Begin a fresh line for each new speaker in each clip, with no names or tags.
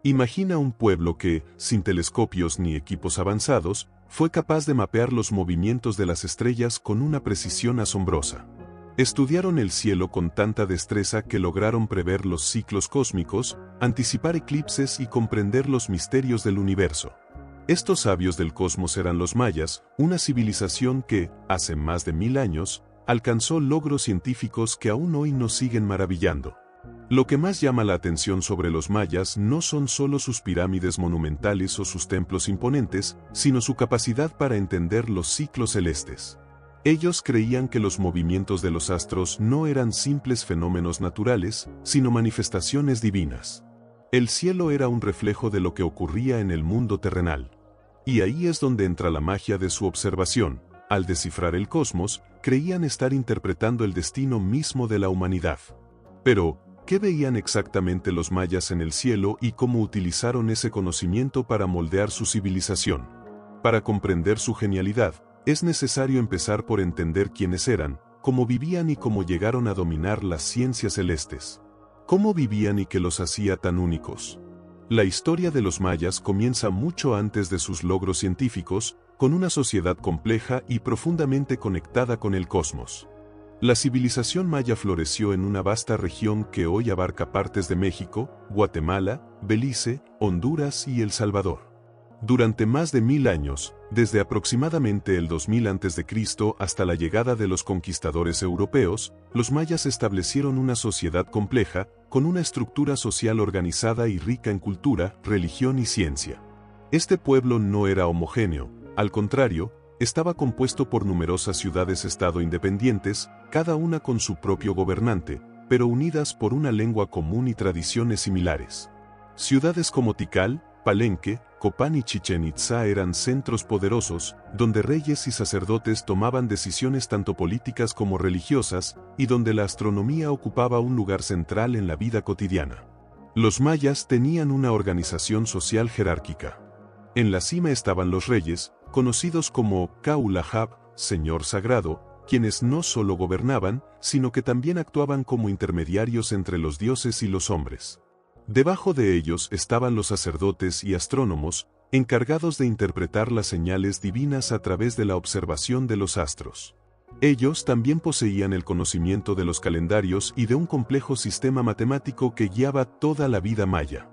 Imagina un pueblo que, sin telescopios ni equipos avanzados, fue capaz de mapear los movimientos de las estrellas con una precisión asombrosa. Estudiaron el cielo con tanta destreza que lograron prever los ciclos cósmicos, anticipar eclipses y comprender los misterios del universo. Estos sabios del cosmos eran los mayas, una civilización que, hace más de 1000 años, alcanzó logros científicos que aún hoy nos siguen maravillando. Lo que más llama la atención sobre los mayas no son solo sus pirámides monumentales o sus templos imponentes, sino su capacidad para entender los ciclos celestes. Ellos creían que los movimientos de los astros no eran simples fenómenos naturales, sino manifestaciones divinas. El cielo era un reflejo de lo que ocurría en el mundo terrenal. Y ahí es donde entra la magia de su observación. Al descifrar el cosmos, creían estar interpretando el destino mismo de la humanidad. Pero, ¿qué veían exactamente los mayas en el cielo y cómo utilizaron ese conocimiento para moldear su civilización? Para comprender su genialidad, es necesario empezar por entender quiénes eran, cómo vivían y cómo llegaron a dominar las ciencias celestes. ¿Cómo vivían y qué los hacía tan únicos? La historia de los mayas comienza mucho antes de sus logros científicos, con una sociedad compleja y profundamente conectada con el cosmos. La civilización maya floreció en una vasta región que hoy abarca partes de México, Guatemala, Belice, Honduras y El Salvador. Durante más de 1000 años, desde aproximadamente el 2000 a.C. hasta la llegada de los conquistadores europeos, los mayas establecieron una sociedad compleja, con una estructura social organizada y rica en cultura, religión y ciencia. Este pueblo no era homogéneo, al contrario, estaba compuesto por numerosas ciudades-estado independientes, cada una con su propio gobernante, pero unidas por una lengua común y tradiciones similares. Ciudades como Tikal, Palenque, Copán y Chichén Itzá eran centros poderosos, donde reyes y sacerdotes tomaban decisiones tanto políticas como religiosas, y donde la astronomía ocupaba un lugar central en la vida cotidiana. Los mayas tenían una organización social jerárquica. En la cima estaban los reyes, conocidos como Kaulahab, Señor Sagrado, quienes no solo gobernaban, sino que también actuaban como intermediarios entre los dioses y los hombres. Debajo de ellos estaban los sacerdotes y astrónomos, encargados de interpretar las señales divinas a través de la observación de los astros. Ellos también poseían el conocimiento de los calendarios y de un complejo sistema matemático que guiaba toda la vida maya.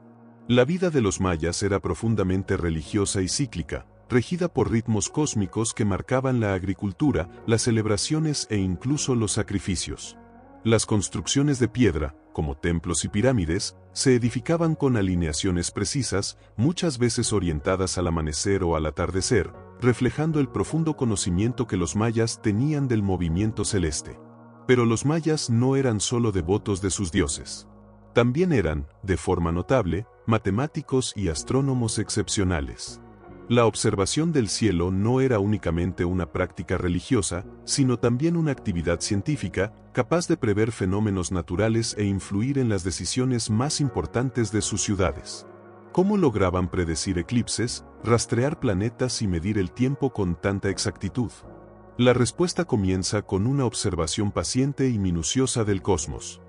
La vida de los mayas era profundamente religiosa y cíclica, regida por ritmos cósmicos que marcaban la agricultura, las celebraciones e incluso los sacrificios. Las construcciones de piedra, como templos y pirámides, se edificaban con alineaciones precisas, muchas veces orientadas al amanecer o al atardecer, reflejando el profundo conocimiento que los mayas tenían del movimiento celeste. Pero los mayas no eran solo devotos de sus dioses. También eran, de forma notable, matemáticos y astrónomos excepcionales. La observación del cielo no era únicamente una práctica religiosa, sino también una actividad científica, capaz de prever fenómenos naturales e influir en las decisiones más importantes de sus ciudades. ¿Cómo lograban predecir eclipses, rastrear planetas y medir el tiempo con tanta exactitud? La respuesta comienza con una observación paciente y minuciosa del cosmos.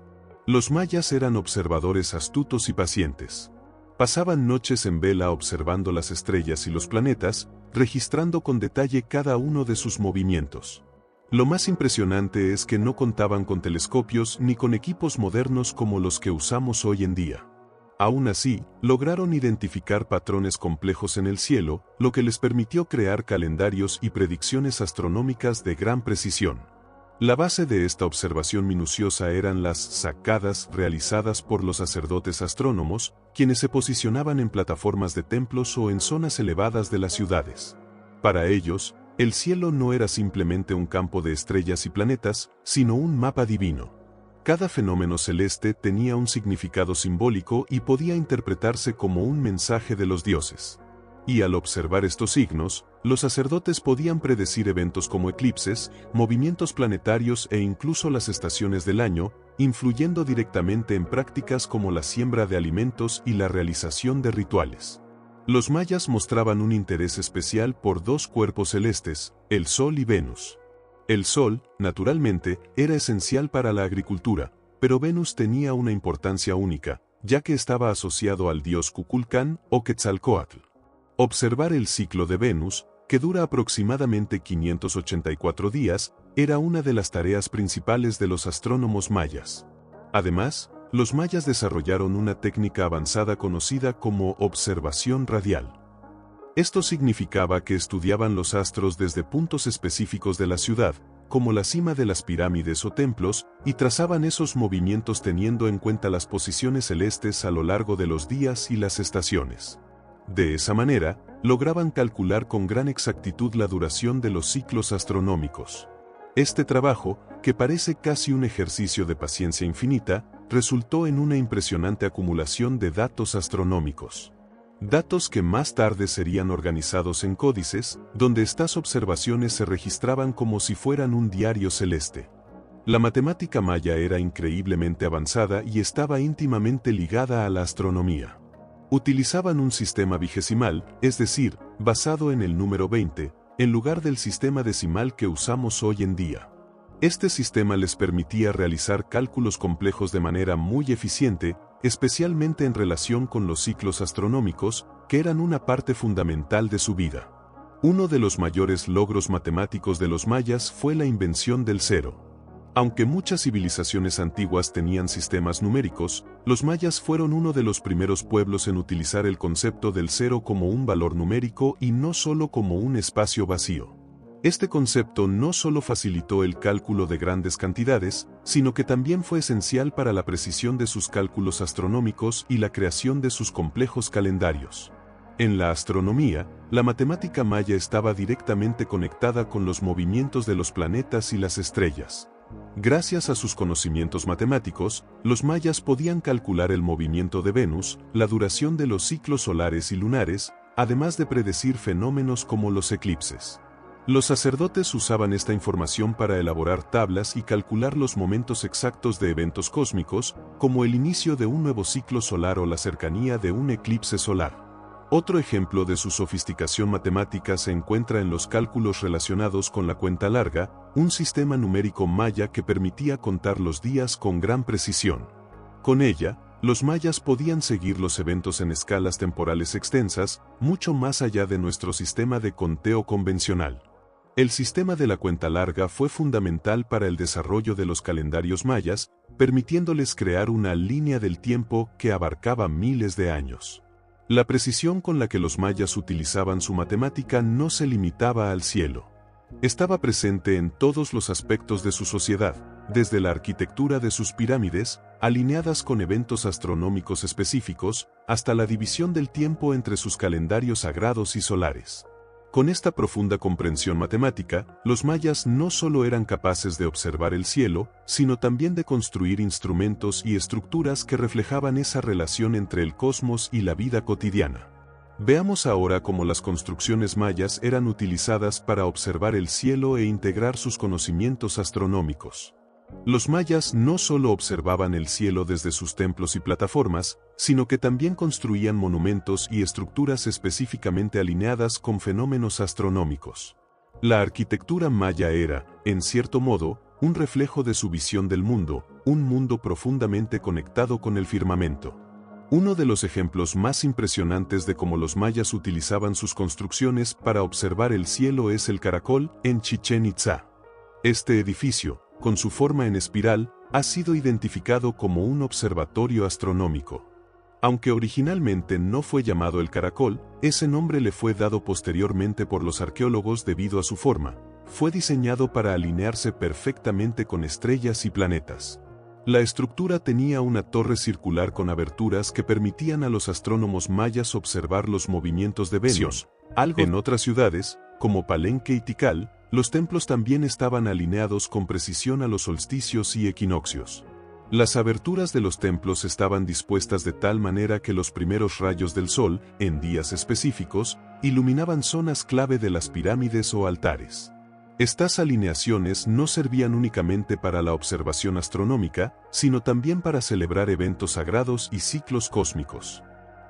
Los mayas eran observadores astutos y pacientes. Pasaban noches en vela observando las estrellas y los planetas, registrando con detalle cada uno de sus movimientos. Lo más impresionante es que no contaban con telescopios ni con equipos modernos como los que usamos hoy en día. Aún así, lograron identificar patrones complejos en el cielo, lo que les permitió crear calendarios y predicciones astronómicas de gran precisión. La base de esta observación minuciosa eran las sacadas realizadas por los sacerdotes astrónomos, quienes se posicionaban en plataformas de templos o en zonas elevadas de las ciudades. Para ellos, el cielo no era simplemente un campo de estrellas y planetas, sino un mapa divino. Cada fenómeno celeste tenía un significado simbólico y podía interpretarse como un mensaje de los dioses. Y al observar estos signos, los sacerdotes podían predecir eventos como eclipses, movimientos planetarios e incluso las estaciones del año, influyendo directamente en prácticas como la siembra de alimentos y la realización de rituales. Los mayas mostraban un interés especial por dos cuerpos celestes, el Sol y Venus. El Sol, naturalmente, era esencial para la agricultura, pero Venus tenía una importancia única, ya que estaba asociado al dios Kukulcán o Quetzalcóatl. Observar el ciclo de Venus, que dura aproximadamente 584 días, era una de las tareas principales de los astrónomos mayas. Además, los mayas desarrollaron una técnica avanzada conocida como observación radial. Esto significaba que estudiaban los astros desde puntos específicos de la ciudad, como la cima de las pirámides o templos, y trazaban esos movimientos teniendo en cuenta las posiciones celestes a lo largo de los días y las estaciones. De esa manera, lograban calcular con gran exactitud la duración de los ciclos astronómicos. Este trabajo, que parece casi un ejercicio de paciencia infinita, resultó en una impresionante acumulación de datos astronómicos. Datos que más tarde serían organizados en códices, donde estas observaciones se registraban como si fueran un diario celeste. La matemática maya era increíblemente avanzada y estaba íntimamente ligada a la astronomía. Utilizaban un sistema vigesimal, es decir, basado en el número 20, en lugar del sistema decimal que usamos hoy en día. Este sistema les permitía realizar cálculos complejos de manera muy eficiente, especialmente en relación con los ciclos astronómicos, que eran una parte fundamental de su vida. Uno de los mayores logros matemáticos de los mayas fue la invención del cero. Aunque muchas civilizaciones antiguas tenían sistemas numéricos, los mayas fueron uno de los primeros pueblos en utilizar el concepto del cero como un valor numérico y no solo como un espacio vacío. Este concepto no solo facilitó el cálculo de grandes cantidades, sino que también fue esencial para la precisión de sus cálculos astronómicos y la creación de sus complejos calendarios. En la astronomía, la matemática maya estaba directamente conectada con los movimientos de los planetas y las estrellas. Gracias a sus conocimientos matemáticos, los mayas podían calcular el movimiento de Venus, la duración de los ciclos solares y lunares, además de predecir fenómenos como los eclipses. Los sacerdotes usaban esta información para elaborar tablas y calcular los momentos exactos de eventos cósmicos, como el inicio de un nuevo ciclo solar o la cercanía de un eclipse solar. Otro ejemplo de su sofisticación matemática se encuentra en los cálculos relacionados con la cuenta larga, un sistema numérico maya que permitía contar los días con gran precisión. Con ella, los mayas podían seguir los eventos en escalas temporales extensas, mucho más allá de nuestro sistema de conteo convencional. El sistema de la cuenta larga fue fundamental para el desarrollo de los calendarios mayas, permitiéndoles crear una línea del tiempo que abarcaba miles de años. La precisión con la que los mayas utilizaban su matemática no se limitaba al cielo. Estaba presente en todos los aspectos de su sociedad, desde la arquitectura de sus pirámides, alineadas con eventos astronómicos específicos, hasta la división del tiempo entre sus calendarios sagrados y solares. Con esta profunda comprensión matemática, los mayas no solo eran capaces de observar el cielo, sino también de construir instrumentos y estructuras que reflejaban esa relación entre el cosmos y la vida cotidiana. Veamos ahora cómo las construcciones mayas eran utilizadas para observar el cielo e integrar sus conocimientos astronómicos. Los mayas no solo observaban el cielo desde sus templos y plataformas, sino que también construían monumentos y estructuras específicamente alineadas con fenómenos astronómicos. La arquitectura maya era, en cierto modo, un reflejo de su visión del mundo, un mundo profundamente conectado con el firmamento. Uno de los ejemplos más impresionantes de cómo los mayas utilizaban sus construcciones para observar el cielo es el Caracol, en Chichén Itzá. Este edificio, con su forma en espiral, ha sido identificado como un observatorio astronómico. Aunque originalmente no fue llamado el Caracol, ese nombre le fue dado posteriormente por los arqueólogos debido a su forma. Fue diseñado para alinearse perfectamente con estrellas y planetas. La estructura tenía una torre circular con aberturas que permitían a los astrónomos mayas observar los movimientos de Venus. En otras ciudades, como Palenque y Tikal, los templos también estaban alineados con precisión a los solsticios y equinoccios. Las aberturas de los templos estaban dispuestas de tal manera que los primeros rayos del sol, en días específicos, iluminaban zonas clave de las pirámides o altares. Estas alineaciones no servían únicamente para la observación astronómica, sino también para celebrar eventos sagrados y ciclos cósmicos.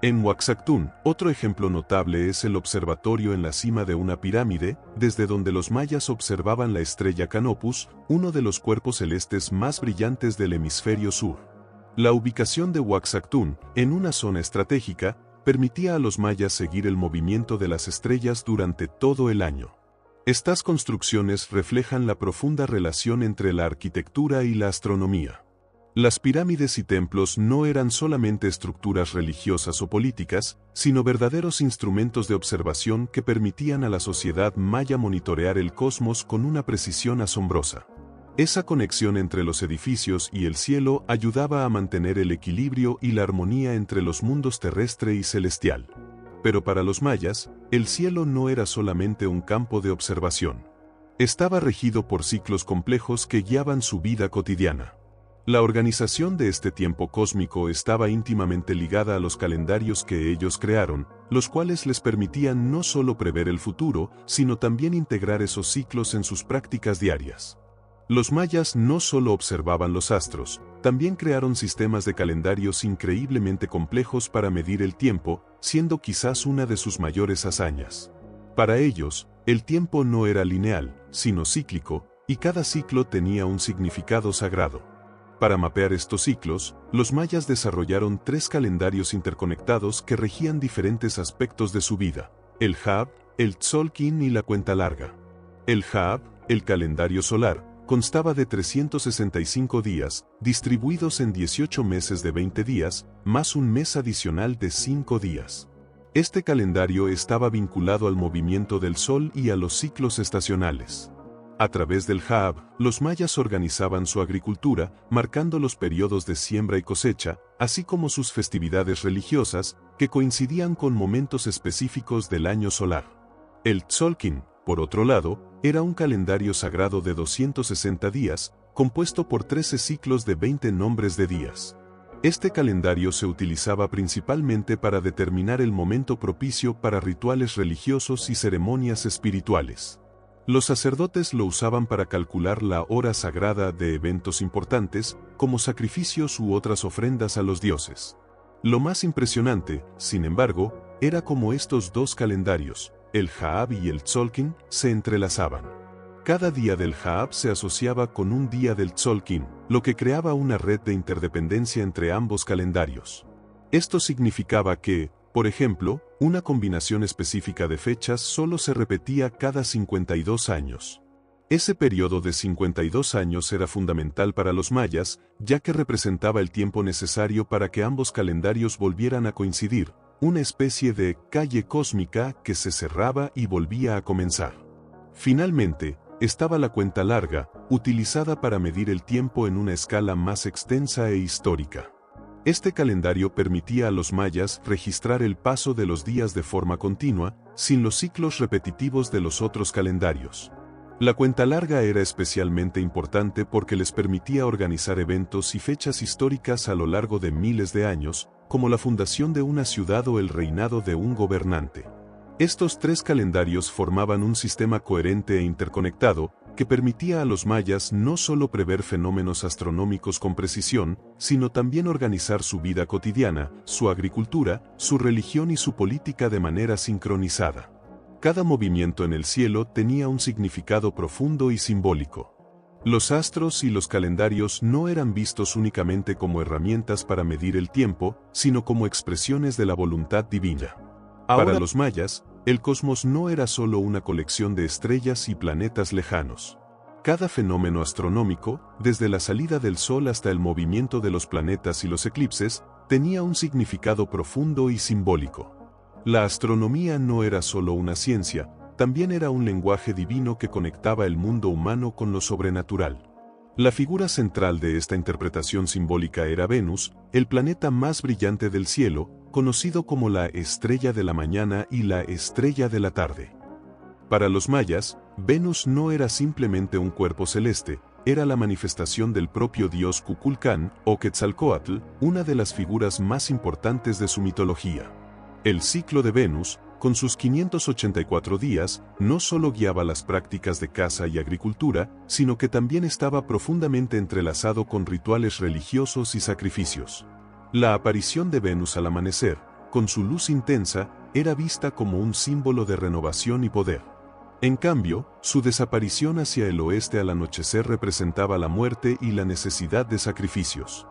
En Huaxactún, otro ejemplo notable es el observatorio en la cima de una pirámide, desde donde los mayas observaban la estrella Canopus, uno de los cuerpos celestes más brillantes del hemisferio sur. La ubicación de Uaxactún, en una zona estratégica, permitía a los mayas seguir el movimiento de las estrellas durante todo el año. Estas construcciones reflejan la profunda relación entre la arquitectura y la astronomía. Las pirámides y templos no eran solamente estructuras religiosas o políticas, sino verdaderos instrumentos de observación que permitían a la sociedad maya monitorear el cosmos con una precisión asombrosa. Esa conexión entre los edificios y el cielo ayudaba a mantener el equilibrio y la armonía entre los mundos terrestre y celestial. Pero para los mayas, el cielo no era solamente un campo de observación. Estaba regido por ciclos complejos que guiaban su vida cotidiana. La organización de este tiempo cósmico estaba íntimamente ligada a los calendarios que ellos crearon, los cuales les permitían no solo prever el futuro, sino también integrar esos ciclos en sus prácticas diarias. Los mayas no solo observaban los astros, también crearon sistemas de calendarios increíblemente complejos para medir el tiempo, siendo quizás una de sus mayores hazañas. Para ellos, el tiempo no era lineal, sino cíclico, y cada ciclo tenía un significado sagrado. Para mapear estos ciclos, los mayas desarrollaron 3 calendarios interconectados que regían diferentes aspectos de su vida: el Hab, el Tzolkin y la cuenta larga. El Hab, el calendario solar, constaba de 365 días, distribuidos en 18 meses de 20 días, más un mes adicional de 5 días. Este calendario estaba vinculado al movimiento del Sol y a los ciclos estacionales. A través del Hab, los mayas organizaban su agricultura, marcando los periodos de siembra y cosecha, así como sus festividades religiosas, que coincidían con momentos específicos del año solar. El Tzolkin, por otro lado, era un calendario sagrado de 260 días, compuesto por 13 ciclos de 20 nombres de días. Este calendario se utilizaba principalmente para determinar el momento propicio para rituales religiosos y ceremonias espirituales. Los sacerdotes lo usaban para calcular la hora sagrada de eventos importantes, como sacrificios u otras ofrendas a los dioses. Lo más impresionante, sin embargo, era cómo estos dos calendarios, el Hab y el Tzolkin, se entrelazaban. Cada día del Hab se asociaba con un día del Tzolkin, lo que creaba una red de interdependencia entre ambos calendarios. Esto significaba que, por ejemplo, una combinación específica de fechas solo se repetía cada 52 años. Ese periodo de 52 años era fundamental para los mayas, ya que representaba el tiempo necesario para que ambos calendarios volvieran a coincidir, una especie de calle cósmica que se cerraba y volvía a comenzar. Finalmente, estaba la cuenta larga, utilizada para medir el tiempo en una escala más extensa e histórica. Este calendario permitía a los mayas registrar el paso de los días de forma continua, sin los ciclos repetitivos de los otros calendarios. La cuenta larga era especialmente importante porque les permitía organizar eventos y fechas históricas a lo largo de miles de años, como la fundación de una ciudad o el reinado de un gobernante. Estos 3 calendarios formaban un sistema coherente e interconectado, que permitía a los mayas no solo prever fenómenos astronómicos con precisión, sino también organizar su vida cotidiana, su agricultura, su religión y su política de manera sincronizada. Cada movimiento en el cielo tenía un significado profundo y simbólico. Los astros y los calendarios no eran vistos únicamente como herramientas para medir el tiempo, sino como expresiones de la voluntad divina. Para los mayas, el cosmos no era solo una colección de estrellas y planetas lejanos. Cada fenómeno astronómico, desde la salida del Sol hasta el movimiento de los planetas y los eclipses, tenía un significado profundo y simbólico. La astronomía no era solo una ciencia, también era un lenguaje divino que conectaba el mundo humano con lo sobrenatural. La figura central de esta interpretación simbólica era Venus, el planeta más brillante del cielo, conocido como la estrella de la mañana y la estrella de la tarde. Para los mayas, Venus no era simplemente un cuerpo celeste, era la manifestación del propio dios Kukulcán o Quetzalcóatl, una de las figuras más importantes de su mitología. El ciclo de Venus, con sus 584 días, no solo guiaba las prácticas de caza y agricultura, sino que también estaba profundamente entrelazado con rituales religiosos y sacrificios. La aparición de Venus al amanecer, con su luz intensa, era vista como un símbolo de renovación y poder. En cambio, su desaparición hacia el oeste al anochecer representaba la muerte y la necesidad de sacrificios.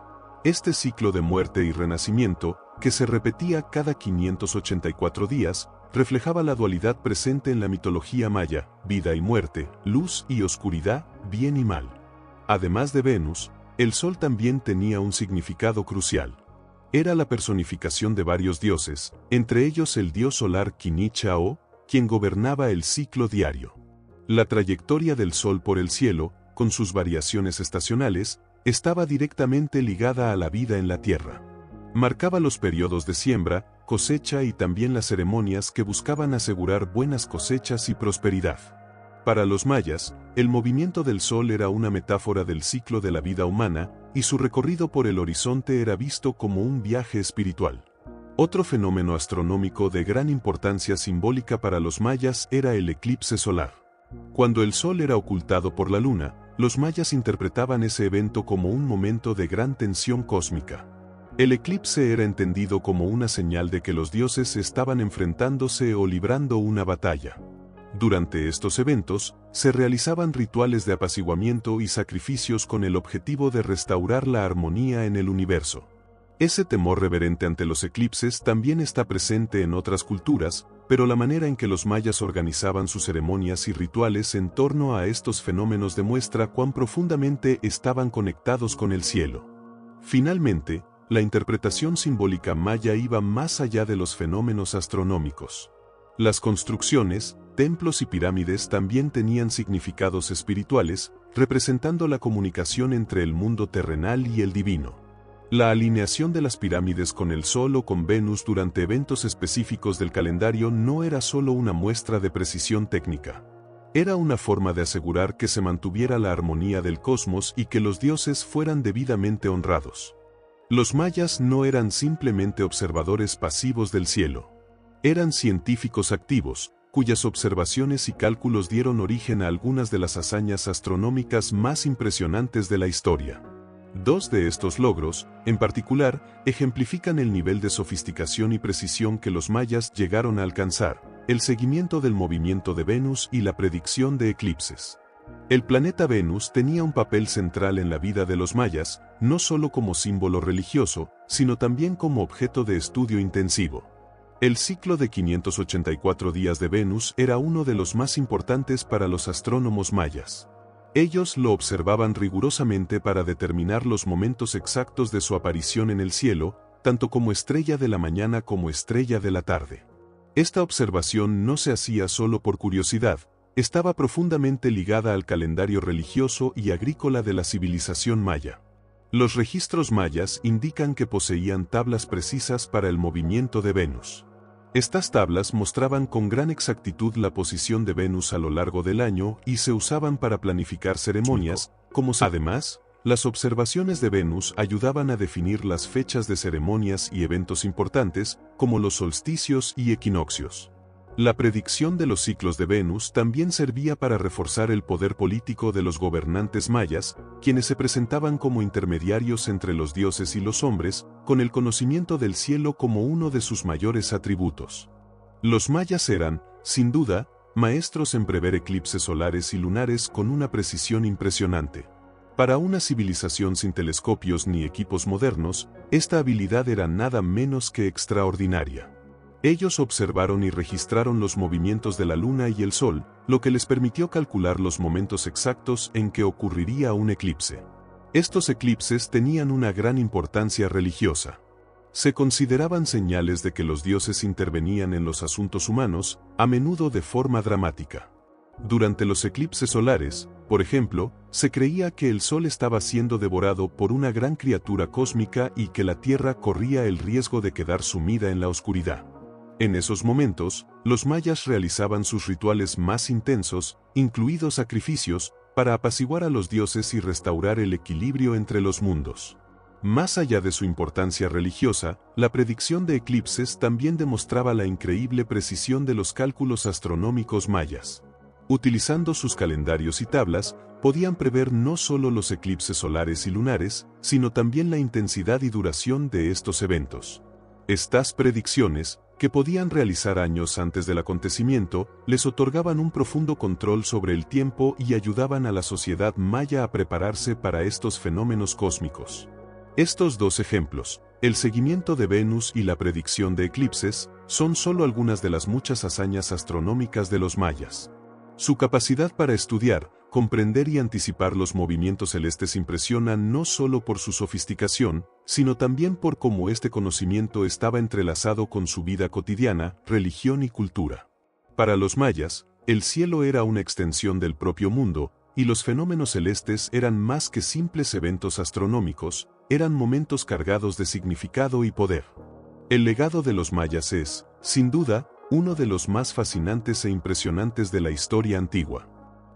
Este ciclo de muerte y renacimiento, que se repetía cada 584 días, reflejaba la dualidad presente en la mitología maya: vida y muerte, luz y oscuridad, bien y mal. Además de Venus, el Sol también tenía un significado crucial. Era la personificación de varios dioses, entre ellos el dios solar Kinichao, quien gobernaba el ciclo diario. La trayectoria del Sol por el cielo, con sus variaciones estacionales, estaba directamente ligada a la vida en la Tierra. Marcaba los periodos de siembra, cosecha y también las ceremonias que buscaban asegurar buenas cosechas y prosperidad. Para los mayas, el movimiento del Sol era una metáfora del ciclo de la vida humana, y su recorrido por el horizonte era visto como un viaje espiritual. Otro fenómeno astronómico de gran importancia simbólica para los mayas era el eclipse solar. Cuando el Sol era ocultado por la Luna, los mayas interpretaban ese evento como un momento de gran tensión cósmica. El eclipse era entendido como una señal de que los dioses estaban enfrentándose o librando una batalla. Durante estos eventos, se realizaban rituales de apaciguamiento y sacrificios con el objetivo de restaurar la armonía en el universo. Ese temor reverente ante los eclipses también está presente en otras culturas, pero la manera en que los mayas organizaban sus ceremonias y rituales en torno a estos fenómenos demuestra cuán profundamente estaban conectados con el cielo. Finalmente, la interpretación simbólica maya iba más allá de los fenómenos astronómicos. Las construcciones, templos y pirámides también tenían significados espirituales, representando la comunicación entre el mundo terrenal y el divino. La alineación de las pirámides con el Sol o con Venus durante eventos específicos del calendario no era solo una muestra de precisión técnica. Era una forma de asegurar que se mantuviera la armonía del cosmos y que los dioses fueran debidamente honrados. Los mayas no eran simplemente observadores pasivos del cielo. Eran científicos activos, cuyas observaciones y cálculos dieron origen a algunas de las hazañas astronómicas más impresionantes de la historia. Dos de estos logros, en particular, ejemplifican el nivel de sofisticación y precisión que los mayas llegaron a alcanzar: el seguimiento del movimiento de Venus y la predicción de eclipses. El planeta Venus tenía un papel central en la vida de los mayas, no solo como símbolo religioso, sino también como objeto de estudio intensivo. El ciclo de 584 días de Venus era uno de los más importantes para los astrónomos mayas. Ellos lo observaban rigurosamente para determinar los momentos exactos de su aparición en el cielo, tanto como estrella de la mañana como estrella de la tarde. Esta observación no se hacía solo por curiosidad, estaba profundamente ligada al calendario religioso y agrícola de la civilización maya. Los registros mayas indican que poseían tablas precisas para el movimiento de Venus. Estas tablas mostraban con gran exactitud la posición de Venus a lo largo del año y se usaban para planificar ceremonias, Además, las observaciones de Venus ayudaban a definir las fechas de ceremonias y eventos importantes, como los solsticios y equinoccios. La predicción de los ciclos de Venus también servía para reforzar el poder político de los gobernantes mayas, quienes se presentaban como intermediarios entre los dioses y los hombres, con el conocimiento del cielo como uno de sus mayores atributos. Los mayas eran, sin duda, maestros en prever eclipses solares y lunares con una precisión impresionante. Para una civilización sin telescopios ni equipos modernos, esta habilidad era nada menos que extraordinaria. Ellos observaron y registraron los movimientos de la Luna y el Sol, lo que les permitió calcular los momentos exactos en que ocurriría un eclipse. Estos eclipses tenían una gran importancia religiosa. Se consideraban señales de que los dioses intervenían en los asuntos humanos, a menudo de forma dramática. Durante los eclipses solares, por ejemplo, se creía que el Sol estaba siendo devorado por una gran criatura cósmica y que la Tierra corría el riesgo de quedar sumida en la oscuridad. En esos momentos, los mayas realizaban sus rituales más intensos, incluidos sacrificios, para apaciguar a los dioses y restaurar el equilibrio entre los mundos. Más allá de su importancia religiosa, la predicción de eclipses también demostraba la increíble precisión de los cálculos astronómicos mayas. Utilizando sus calendarios y tablas, podían prever no solo los eclipses solares y lunares, sino también la intensidad y duración de estos eventos. Estas predicciones, que podían realizar años antes del acontecimiento, les otorgaban un profundo control sobre el tiempo y ayudaban a la sociedad maya a prepararse para estos fenómenos cósmicos. Estos dos ejemplos, el seguimiento de Venus y la predicción de eclipses, son solo algunas de las muchas hazañas astronómicas de los mayas. Su capacidad para estudiar, comprender y anticipar los movimientos celestes impresiona no solo por su sofisticación, sino también por cómo este conocimiento estaba entrelazado con su vida cotidiana, religión y cultura. Para los mayas, el cielo era una extensión del propio mundo, y los fenómenos celestes eran más que simples eventos astronómicos, eran momentos cargados de significado y poder. El legado de los mayas es, sin duda, uno de los más fascinantes e impresionantes de la historia antigua.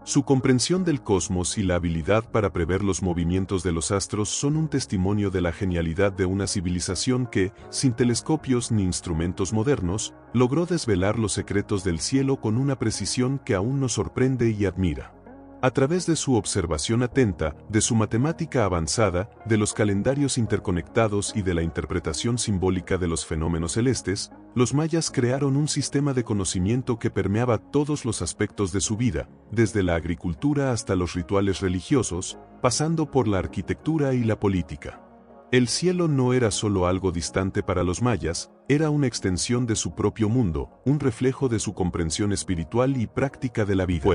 Su comprensión del cosmos y la habilidad para prever los movimientos de los astros son un testimonio de la genialidad de una civilización que, sin telescopios ni instrumentos modernos, logró desvelar los secretos del cielo con una precisión que aún nos sorprende y admira. A través de su observación atenta, de su matemática avanzada, de los calendarios interconectados y de la interpretación simbólica de los fenómenos celestes, los mayas crearon un sistema de conocimiento que permeaba todos los aspectos de su vida, desde la agricultura hasta los rituales religiosos, pasando por la arquitectura y la política. El cielo no era solo algo distante para los mayas, era una extensión de su propio mundo, un reflejo de su comprensión espiritual y práctica de la vida.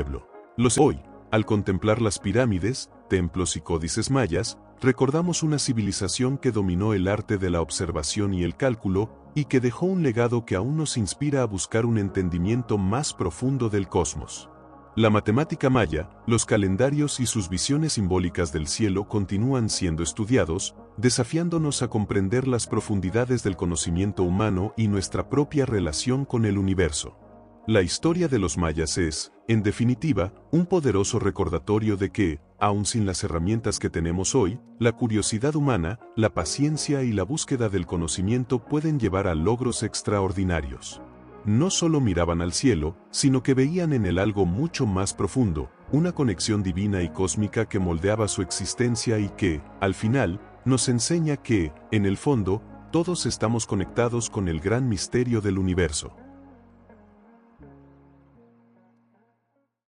Hoy, al contemplar las pirámides, templos y códices mayas, recordamos una civilización que dominó el arte de la observación y el cálculo, y que dejó un legado que aún nos inspira a buscar un entendimiento más profundo del cosmos. La matemática maya, los calendarios y sus visiones simbólicas del cielo continúan siendo estudiados, desafiándonos a comprender las profundidades del conocimiento humano y nuestra propia relación con el universo. La historia de los mayas es, en definitiva, un poderoso recordatorio de que, aun sin las herramientas que tenemos hoy, la curiosidad humana, la paciencia y la búsqueda del conocimiento pueden llevar a logros extraordinarios. No solo miraban al cielo, sino que veían en él algo mucho más profundo, una conexión divina y cósmica que moldeaba su existencia y que, al final, nos enseña que, en el fondo, todos estamos conectados con el gran misterio del universo.